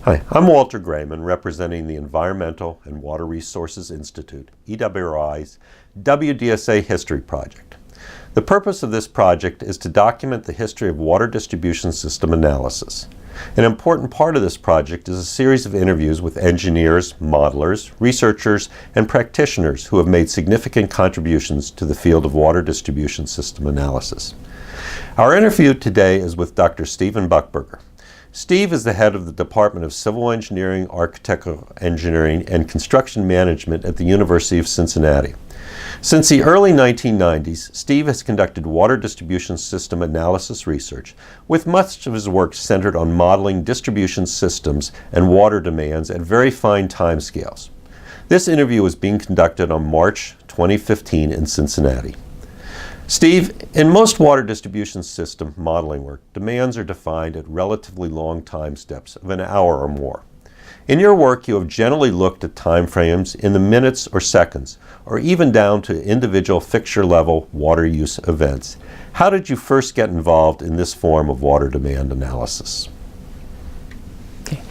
Hi, I'm Walter Grayman, representing the Environmental and Water Resources Institute, EWRI's WDSA History Project. The purpose of this project is to document the history of water distribution system analysis. An important part of this project is a series of interviews with engineers, modelers, researchers, and practitioners who have made significant contributions to the field of water distribution system analysis. Our interview today is with Dr. Steve Buchberger. Steve is the head of the Department of Civil Engineering, Architectural Engineering, and Construction Management at the University of Cincinnati. Since the early 1990s, Steve has conducted water distribution system analysis research, with much of his work centered on modeling distribution systems and water demands at very fine timescales. This interview is being conducted on March 2015 in Cincinnati. Steve, in most water distribution system modeling work, demands are defined at relatively long time steps of an hour or more. In your work, you have generally looked at time frames in the minutes or seconds, or even down to individual fixture-level water use events. How did you first get involved in this form of water demand analysis? Okay.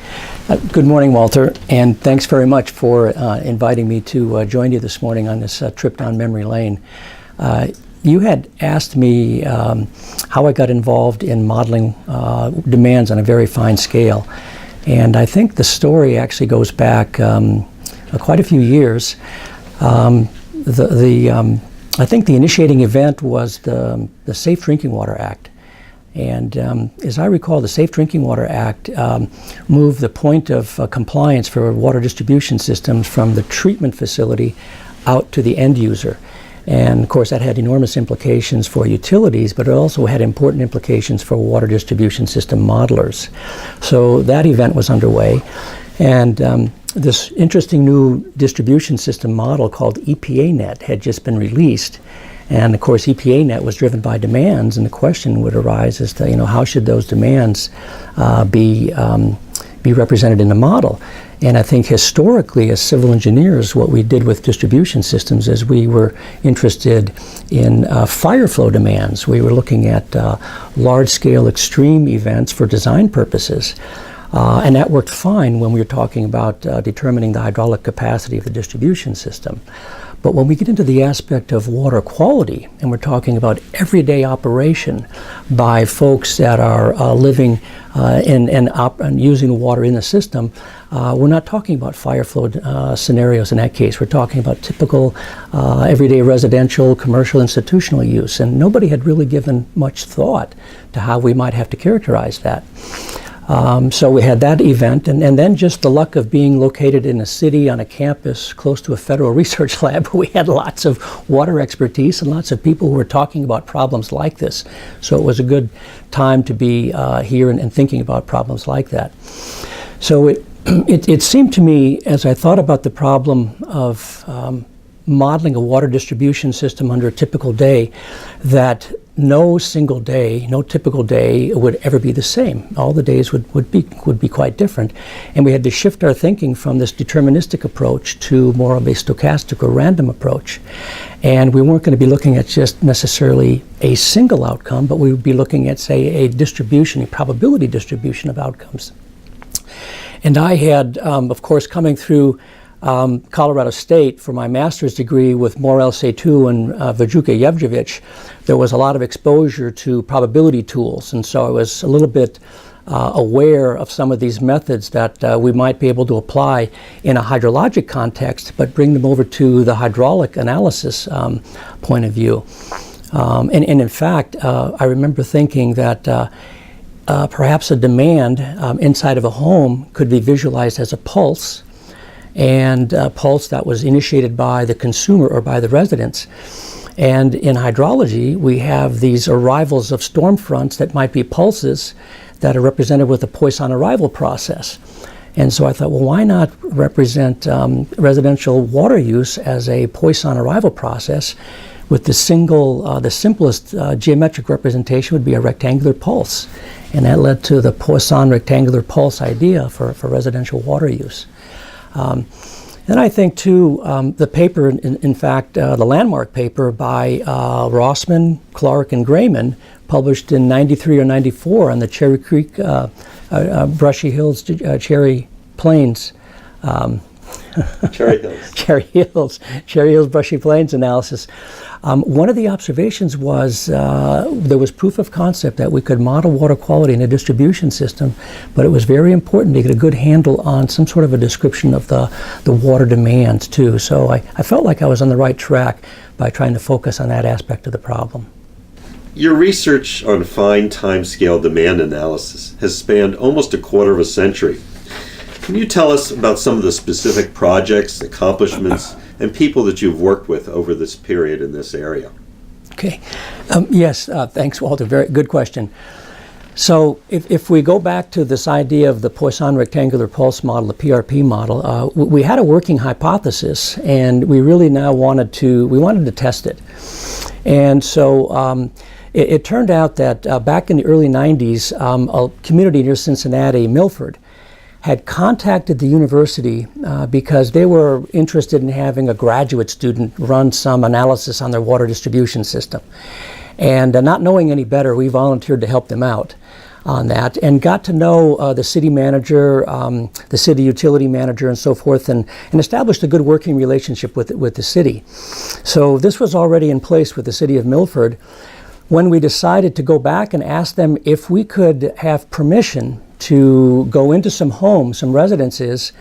Good morning, Walter, and thanks very much for inviting me to join you this morning on this trip down memory lane. You had asked me how I got involved in modeling demands on a very fine scale. And I think the story actually goes back quite a few years. I think the initiating event was the Safe Drinking Water Act. And as I recall, the Safe Drinking Water Act moved the point of compliance for water distribution systems from the treatment facility out to the end user. And of course that had enormous implications for utilities, but it also had important implications for water distribution system modelers. So that event was underway, and this interesting new distribution system model called EPA-NET had just been released. And of course EPA-NET was driven by demands, and the question would arise as to, how should those demands be represented in the model. And I think historically, as civil engineers, what we did with distribution systems is we were interested in fire flow demands. We were looking at large-scale extreme events for design purposes. And that worked fine when we were talking about determining the hydraulic capacity of the distribution system. But when we get into the aspect of water quality, and we're talking about everyday operation by folks that are living and using water in the system, we're not talking about fire flow scenarios in that case. We're talking about typical everyday residential, commercial, institutional use. And nobody had really given much thought to how we might have to characterize that. So we had that event, and then just the luck of being located in a city on a campus close to a federal research lab. We had lots of water expertise and lots of people who were talking about problems like this. So it was a good time to be here and thinking about problems like that. So it seemed to me, as I thought about the problem of modeling a water distribution system under a typical day, that no single day, no typical day would ever be the same. All the days would be quite different. And we had to shift our thinking from this deterministic approach to more of a stochastic or random approach. And we weren't going to be looking at just necessarily a single outcome, but we would be looking at, say, a distribution, a probability distribution of outcomes. And I had, of course, coming through Colorado State for my master's degree with Morel Seytu and Vajuka Yevgevich, there was a lot of exposure to probability tools, and so I was a little bit aware of some of these methods that we might be able to apply in a hydrologic context, but bring them over to the hydraulic analysis point of view. And in fact, I remember thinking that perhaps a demand inside of a home could be visualized as a pulse, and a pulse that was initiated by the consumer or by the residents. And in hydrology, we have these arrivals of storm fronts that might be pulses that are represented with the Poisson arrival process. And so I thought, well, why not represent residential water use as a Poisson arrival process with the simplest geometric representation would be a rectangular pulse. And that led to the Poisson rectangular pulse idea for residential water use. Then I think, too, the paper, in fact, the landmark paper by Rossman, Clark, and Grayman, published in '93 or '94 on the Cherry Creek Brushy Hills, Cherry Plains. Cherry Hills. Cherry Hills Brushy Plains analysis. One of the observations was there was proof of concept that we could model water quality in a distribution system, but it was very important to get a good handle on some sort of a description of the water demands too. So I felt like I was on the right track by trying to focus on that aspect of the problem. Your research on fine time-scale demand analysis has spanned almost a quarter of a century. Can you tell us about some of the specific projects, accomplishments, and people that you've worked with over this period in this area? Okay. Yes, thanks, Walter. Very good question. So if we go back to this idea of the Poisson rectangular pulse model, the PRP model, we had a working hypothesis, and we really now wanted to test it. And so it turned out that back in the early 90s, a community near Cincinnati, Milford, had contacted the university because they were interested in having a graduate student run some analysis on their water distribution system. And not knowing any better, we volunteered to help them out on that and got to know the city manager, the city utility manager, and so forth, and established a good working relationship with the city. So this was already in place with the city of Milford when we decided to go back and ask them if we could have permission to go into some homes, some residences,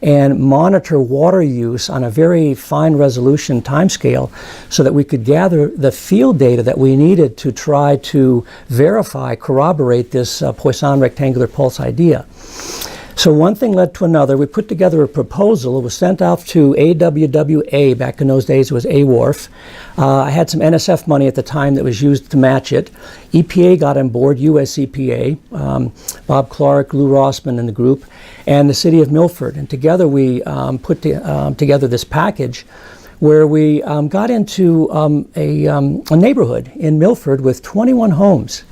and monitor water use on a very fine resolution timescale so that we could gather the field data that we needed to try to verify, corroborate this Poisson rectangular pulse idea. So one thing led to another. We put together a proposal. It was sent off to AWWA. Back in those days, it was AWRF. I had some NSF money at the time that was used to match it. EPA got on board, US EPA, Bob Clark, Lou Rossman and the group, and the city of Milford. And together we put together this package where we got into a neighborhood in Milford with 21 homes.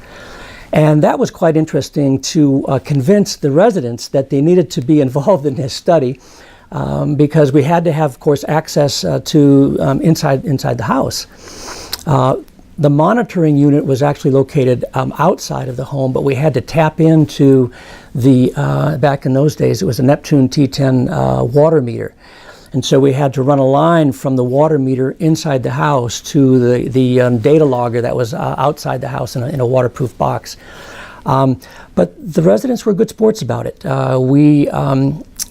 And that was quite interesting to convince the residents that they needed to be involved in this study because we had to have, of course, access to inside the house. The monitoring unit was actually located outside of the home, but we had to tap into the, back in those days, it was a Neptune T10 water meter. And so we had to run a line from the water meter inside the house to the data logger that was outside the house in a waterproof box. But the residents were good sports about it. We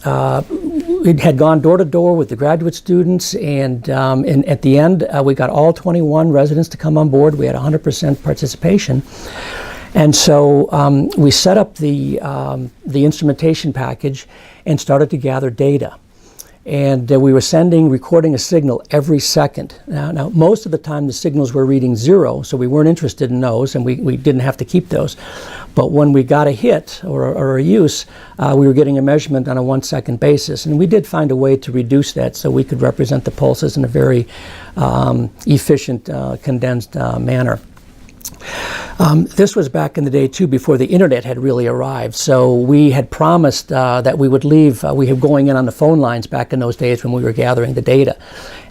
had gone door to door with the graduate students, and at the end, we got all 21 residents to come on board. We had 100% participation. And so we set up the instrumentation package and started to gather data. And we were recording a signal every second. Now, most of the time the signals were reading 0, so we weren't interested in those, and we didn't have to keep those. But when we got a hit or a use, we were getting a measurement on a 1-second basis. And we did find a way to reduce that so we could represent the pulses in a very efficient, condensed manner. This was back in the day, too, before the internet had really arrived. So we had promised that we would leave, we were going in on the phone lines back in those days when we were gathering the data.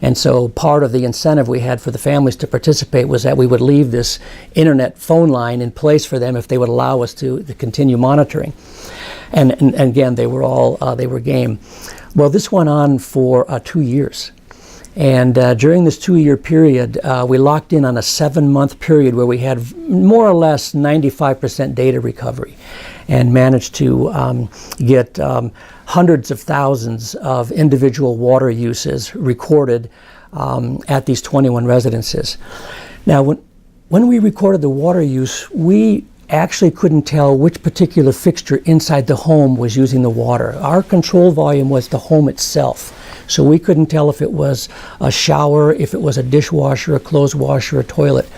And so part of the incentive we had for the families to participate was that we would leave this internet phone line in place for them if they would allow us to continue monitoring. And again, they were game. Well, this went on for 2 years. And during this 2-year period, we locked in on a 7-month period where we had more or less 95% data recovery and managed to get hundreds of thousands of individual water uses recorded at these 21 residences. Now, when we recorded the water use, we actually couldn't tell which particular fixture inside the home was using the water. Our control volume was the home itself. So we couldn't tell if it was a shower, if it was a dishwasher, a clothes washer, a toilet,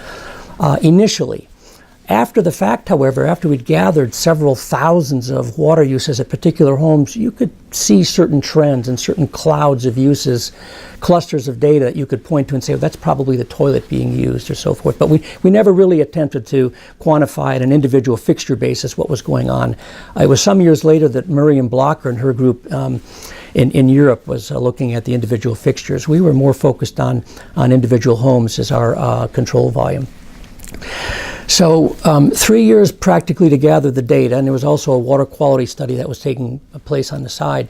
initially. After the fact, however, after we'd gathered several thousands of water uses at particular homes, you could see certain trends and certain clouds of uses, clusters of data that you could point to and say, well, that's probably the toilet being used or so forth. But we never really attempted to quantify at an individual fixture basis what was going on. It was some years later that Miriam Blocker and her group in Europe was looking at the individual fixtures. We were more focused on individual homes as our control volume. So 3 years practically to gather the data, and there was also a water quality study that was taking place on the side.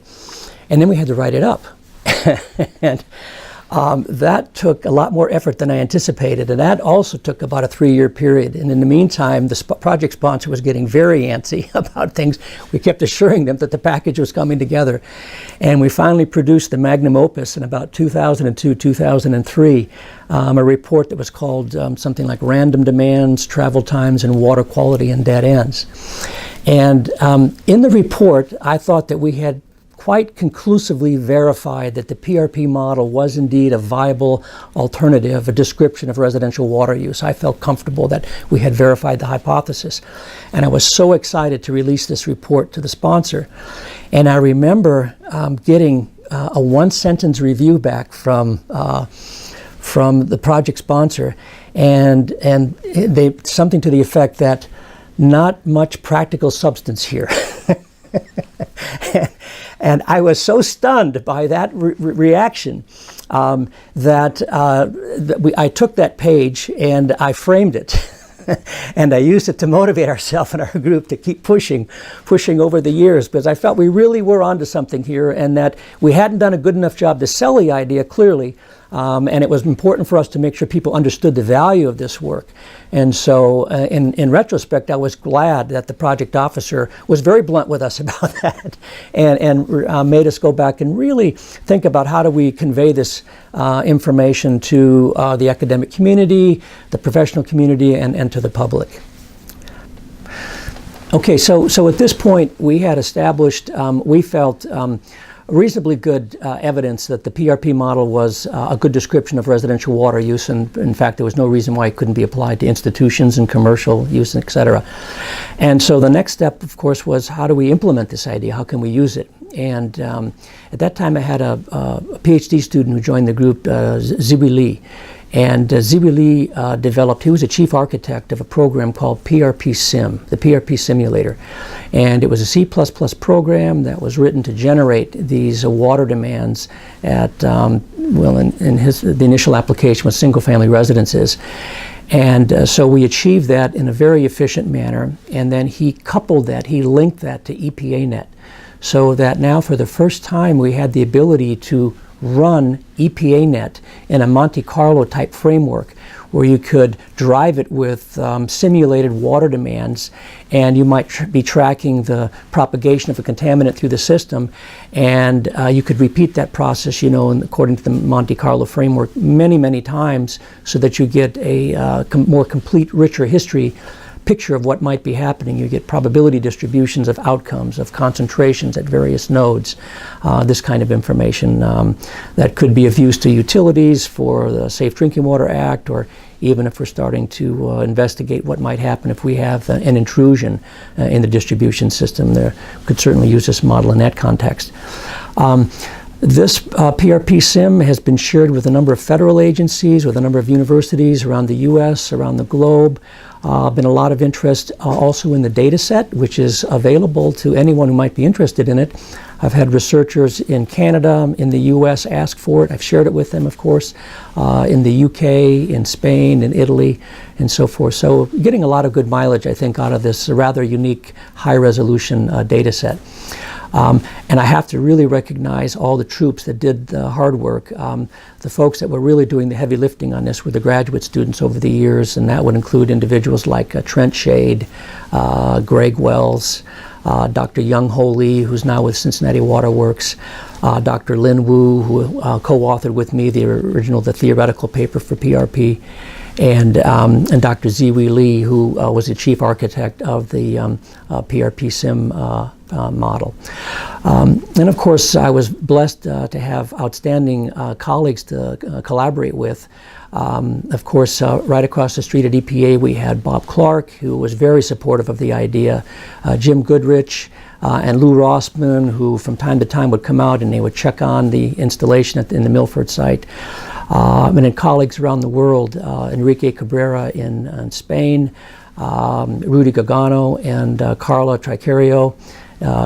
And then we had to write it up. And that took a lot more effort than I anticipated, and that also took about a 3-year period. And in the meantime, the project sponsor was getting very antsy about things. We kept assuring them that the package was coming together. And we finally produced the magnum opus in about 2002, 2003, a report that was called something like Random Demands, Travel Times, and Water Quality and Dead Ends. And in the report, I thought that we had quite conclusively verified that the PRP model was indeed a viable alternative, a description of residential water use. I felt comfortable that we had verified the hypothesis. And I was so excited to release this report to the sponsor. And I remember getting a one-sentence review back from the project sponsor, and they something to the effect that not much practical substance here. And I was so stunned by that reaction that I took that page and I framed it. And I used it to motivate ourselves and our group to keep pushing over the years, because I felt we really were onto something here, and that we hadn't done a good enough job to sell the idea clearly. And it was important for us to make sure people understood the value of this work. And so in retrospect, I was glad that the project officer was very blunt with us about that, and made us go back and really think about how do we convey this information to the academic community, the professional community, and to the public. Okay, so at this point we had established, we felt, reasonably good evidence that the PRP model was a good description of residential water use, and in fact there was no reason why it couldn't be applied to institutions and commercial use, et cetera. And so the next step, of course, was how do we implement this idea? How can we use it? And at that time I had a PhD student who joined the group, Ziwi Lee. And Ziwi Lee developed, he was a chief architect of a program called PRP Sim, the PRP simulator. And it was a C++ program that was written to generate these water demands at, well, the initial application was single-family residences. And so we achieved that in a very efficient manner. And then he coupled that, he linked that to EPANet. So that now for the first time we had the ability to run EPANet in a Monte Carlo type framework, where you could drive it with simulated water demands, and you might be tracking the propagation of a contaminant through the system, and you could repeat that process, you know, according to the Monte Carlo framework many times, so that you get a more complete, richer history picture of what might be happening. You get probability distributions of outcomes, of concentrations at various nodes, this kind of information that could be of use to utilities for the Safe Drinking Water Act, or even if we're starting to investigate what might happen if we have an intrusion in the distribution system. There could certainly use this model in that context. This PRP Sim has been shared with a number of federal agencies, with a number of universities around the U.S., around the globe. Been a lot of interest also in the data set, which is available to anyone who might be interested in it. I've had researchers in Canada, in the U.S. ask for it. I've shared it with them, of course, in the U.K., in Spain, in Italy, and so forth. So getting a lot of good mileage, I think, out of this rather unique high-resolution data set. And I have to really recognize all the troops that did the hard work. The folks that were really doing the heavy lifting on this were the graduate students over the years, and that would include individuals like Trent Shade, Greg Wells, Dr. Young Ho Lee, who's now with Cincinnati Water Works, Dr. Lin Wu, who co-authored with me the theoretical paper for PRP, and Dr. Ziwi Lee, who was the chief architect of the PRP Sim model. And of course, I was blessed to have outstanding colleagues to collaborate with. Of course, right across the street at EPA, we had Bob Clark, who was very supportive of the idea, Jim Goodrich, and Lou Rossman, who from time to time would come out and they would check on the installation in the Milford site. And then colleagues around the world, Enrique Cabrera in Spain, Rudy Gagano and Carla Tricario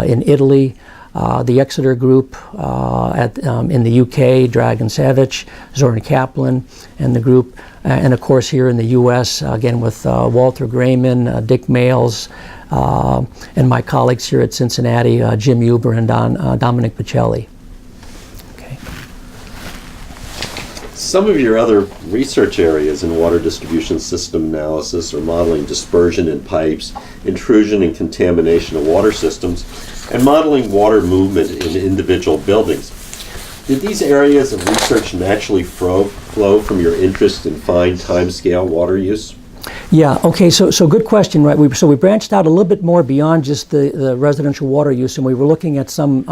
in Italy, the Exeter group in the UK, Dragon Savage, Zoran Kaplan, and the group, and of course here in the US, again with Walter Grayman, Dick Males, and my colleagues here at Cincinnati, Jim Huber and Dominic Pacelli. Some of your other research areas in water distribution system analysis are modeling dispersion in pipes, intrusion and contamination of water systems, and modeling water movement in individual buildings. Did these areas of research naturally flow from your interest in fine time-scale water use? Yeah, okay, so good question, right? So we branched out a little bit more beyond just the residential water use, and we were looking at some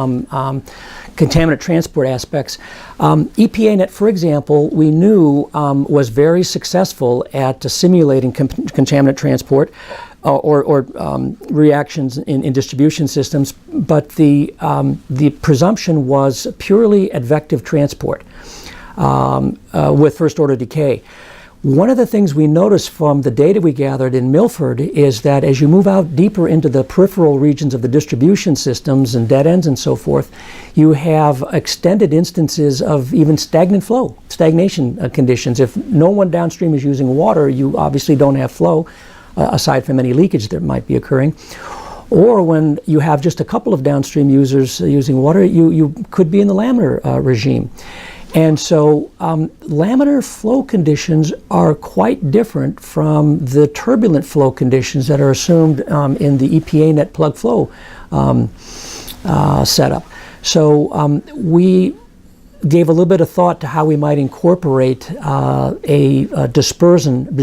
contaminant transport aspects. EPA Net, for example, we knew was very successful at simulating contaminant transport or reactions in distribution systems, but the presumption was purely advective transport with first-order decay. One of the things we noticed from the data we gathered in Milford is that as you move out deeper into the peripheral regions of the distribution systems and dead ends and so forth, you have extended instances of even stagnant flow, stagnation conditions. If no one downstream is using water, you obviously don't have flow, aside from any leakage that might be occurring. Or when you have just a couple of downstream users using water, you could be in the laminar regime. And so laminar flow conditions are quite different from the turbulent flow conditions that are assumed in the EPA Net plug flow setup. So we gave a little bit of thought to how we might incorporate a dispersive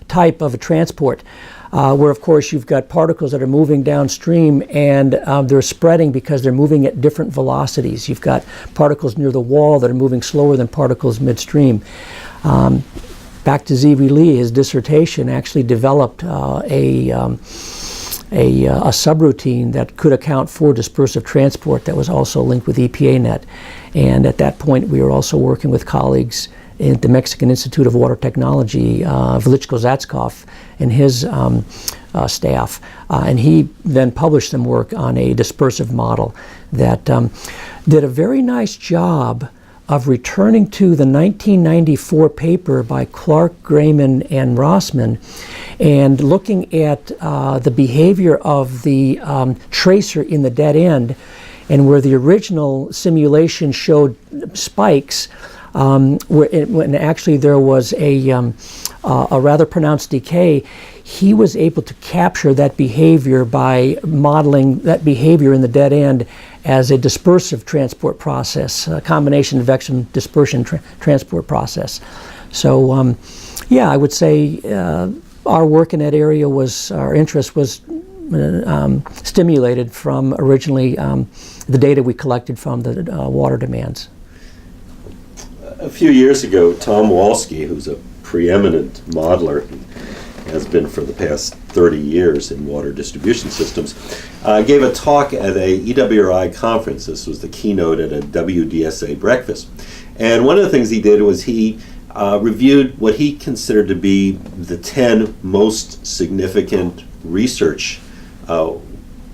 type of a transport. Where of course you've got particles that are moving downstream and they're spreading because they're moving at different velocities. You've got particles near the wall that are moving slower than particles midstream. Back to Z.V. Lee, his dissertation actually developed a subroutine that could account for dispersive transport that was also linked with EPA Net. And at that point we were also working with colleagues at the Mexican Institute of Water Technology, Velichko Zatskov, and his staff. And he then published some work on a dispersive model that did a very nice job of returning to the 1994 paper by Clark, Grayman, and Rossman, and looking at the behavior of the tracer in the dead end, and where the original simulation showed spikes, when actually there was a rather pronounced decay, he was able to capture that behavior by modeling that behavior in the dead end as a dispersive transport process, a combination advection dispersion transport process. So yeah, I would say our work in that area was, our interest was stimulated from originally the data we collected from the water demands. A few years ago, Tom Walsky, who's a preeminent modeler, has been for the past 30 years in water distribution systems, gave a talk at a EWRI conference. This was the keynote at a WDSA breakfast. And one of the things he did was he reviewed what he considered to be the 10 most significant research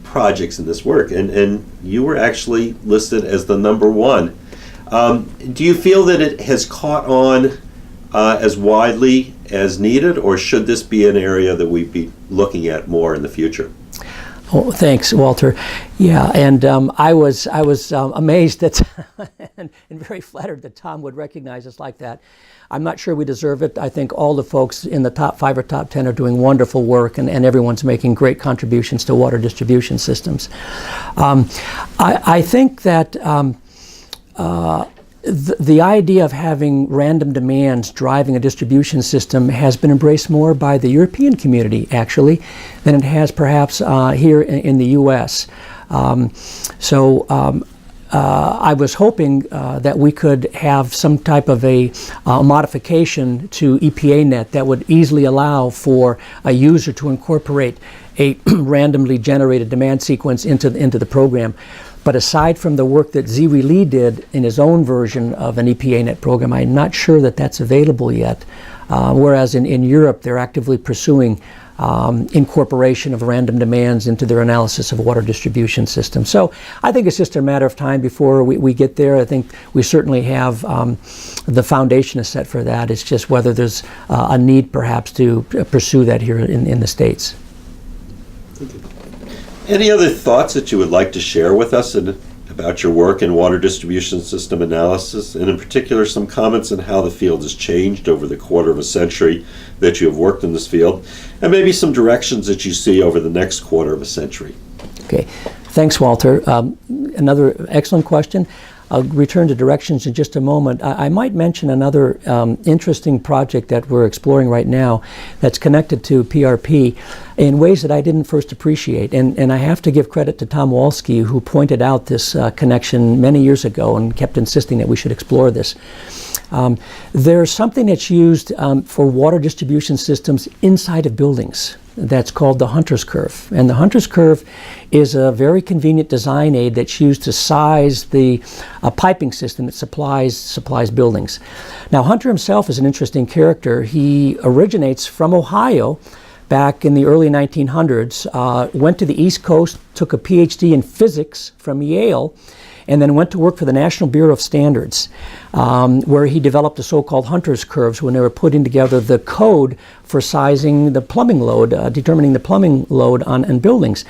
projects in this work. And you were actually listed as the number one. Do you feel that it has caught on as widely as needed, or should this be an area that we'd be looking at more in the future? Oh, thanks, Walter. Yeah, and I was amazed that and very flattered that Tom would recognize us like that. I'm not sure we deserve it. I think all the folks in the top 5 or top 10 are doing wonderful work, and everyone's making great contributions to water distribution systems. I think that the idea of having random demands driving a distribution system has been embraced more by the European community, actually, than it has perhaps here in the U.S. I was hoping that we could have some type of a modification to EPA Net that would easily allow for a user to incorporate a randomly generated demand sequence into the program. But aside from the work that Z.V. Lee did in his own version of an EPA Net program, I'm not sure that that's available yet. Whereas in Europe, they're actively pursuing incorporation of random demands into their analysis of water distribution systems. So I think it's just a matter of time before we get there. I think we certainly have the foundation is set for that. It's just whether there's a need perhaps to pursue that here in the States. Any other thoughts that you would like to share with us about your work in water distribution system analysis, and in particular some comments on how the field has changed over the quarter of a century that you have worked in this field, and maybe some directions that you see over the next quarter of a century? Okay, thanks, Walter. Another excellent question. I'll return to directions in just a moment. I might mention another interesting project that we're exploring right now that's connected to PRP in ways that I didn't first appreciate. And I have to give credit to Tom Walsky, who pointed out this connection many years ago and kept insisting that we should explore this. There's something that's used for water distribution systems inside of buildings that's called the Hunter's Curve. And the Hunter's Curve is a very convenient design aid that's used to size the piping system that supplies buildings. Now, Hunter himself is an interesting character. He originates from Ohio back in the early 1900s, went to the East Coast, took a PhD in physics from Yale, and then went to work for the National Bureau of Standards, where he developed the so-called Hunter's curves when they were putting together the code for sizing the plumbing load, determining the plumbing load on buildings.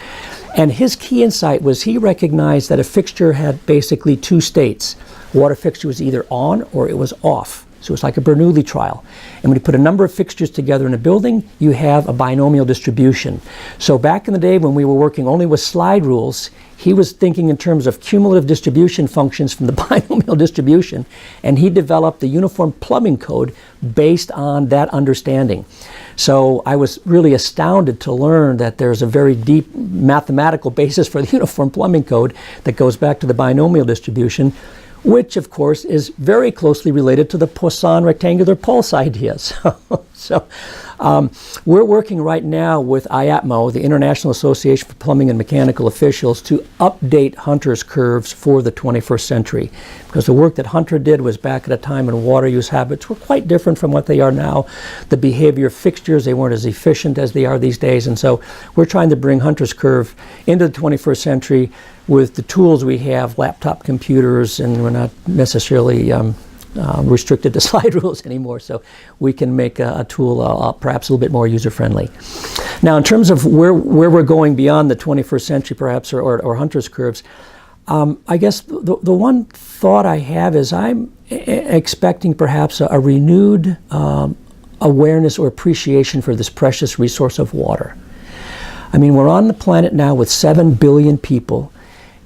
And his key insight was he recognized that a fixture had basically two states. Water fixture was either on or it was off. So it's like a Bernoulli trial. And when you put a number of fixtures together in a building, you have a binomial distribution. So back in the day when we were working only with slide rules, he was thinking in terms of cumulative distribution functions from the binomial distribution, and he developed the uniform plumbing code based on that understanding. So I was really astounded to learn that there's a very deep mathematical basis for the uniform plumbing code that goes back to the binomial distribution, which of course is very closely related to the Poisson rectangular pulse idea. So we're working right now with IAPMO, the International Association for Plumbing and Mechanical Officials, to update Hunter's curves for the 21st century. Because the work that Hunter did was back at a time when water use habits were quite different from what they are now. The behavior of fixtures, they weren't as efficient as they are these days. And so we're trying to bring Hunter's curve into the 21st century with the tools we have, laptop computers, and we're not necessarily restricted to slide rules anymore, so we can make a tool perhaps a little bit more user-friendly. Now, in terms of where we're going beyond the 21st century, perhaps, or Hunter's curves, I guess the one thought I have is I'm expecting perhaps a renewed awareness or appreciation for this precious resource of water. I mean, we're on the planet now with 7 billion people,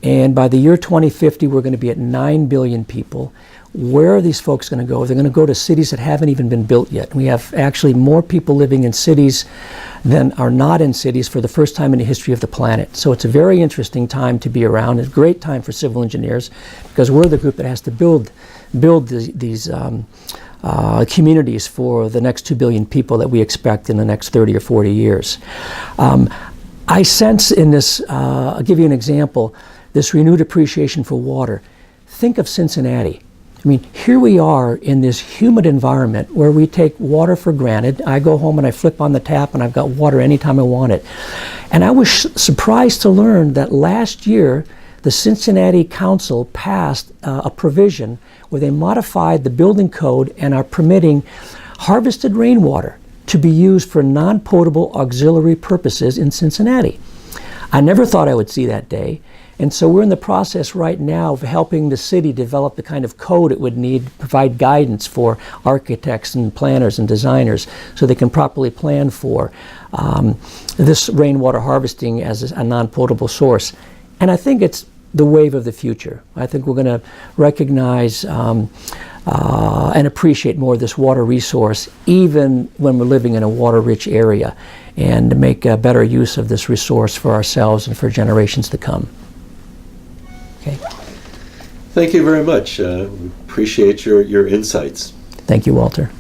and by the year 2050, we're going to be at 9 billion people. Where are these folks going to go? They're going to go to cities that haven't even been built yet. We have actually more people living in cities than are not in cities for the first time in the history of the planet. So it's a very interesting time to be around. It's a great time for civil engineers because we're the group that has to build these communities for the next 2 billion people that we expect in the next 30 or 40 years. I sense in this, I'll give you an example, this renewed appreciation for water. Think of Cincinnati. I mean, here we are in this humid environment where we take water for granted. I go home and I flip on the tap and I've got water anytime I want it. And I was surprised to learn that last year, the Cincinnati Council passed a provision where they modified the building code and are permitting harvested rainwater to be used for non-potable auxiliary purposes in Cincinnati. I never thought I would see that day. And so we're in the process right now of helping the city develop the kind of code it would need to provide guidance for architects and planners and designers so they can properly plan for this rainwater harvesting as a non-potable source. And I think it's the wave of the future. I think we're going to recognize and appreciate more of this water resource even when we're living in a water-rich area, and make a better use of this resource for ourselves and for generations to come. Okay. Thank you very much. We appreciate your insights. Thank you, Walter.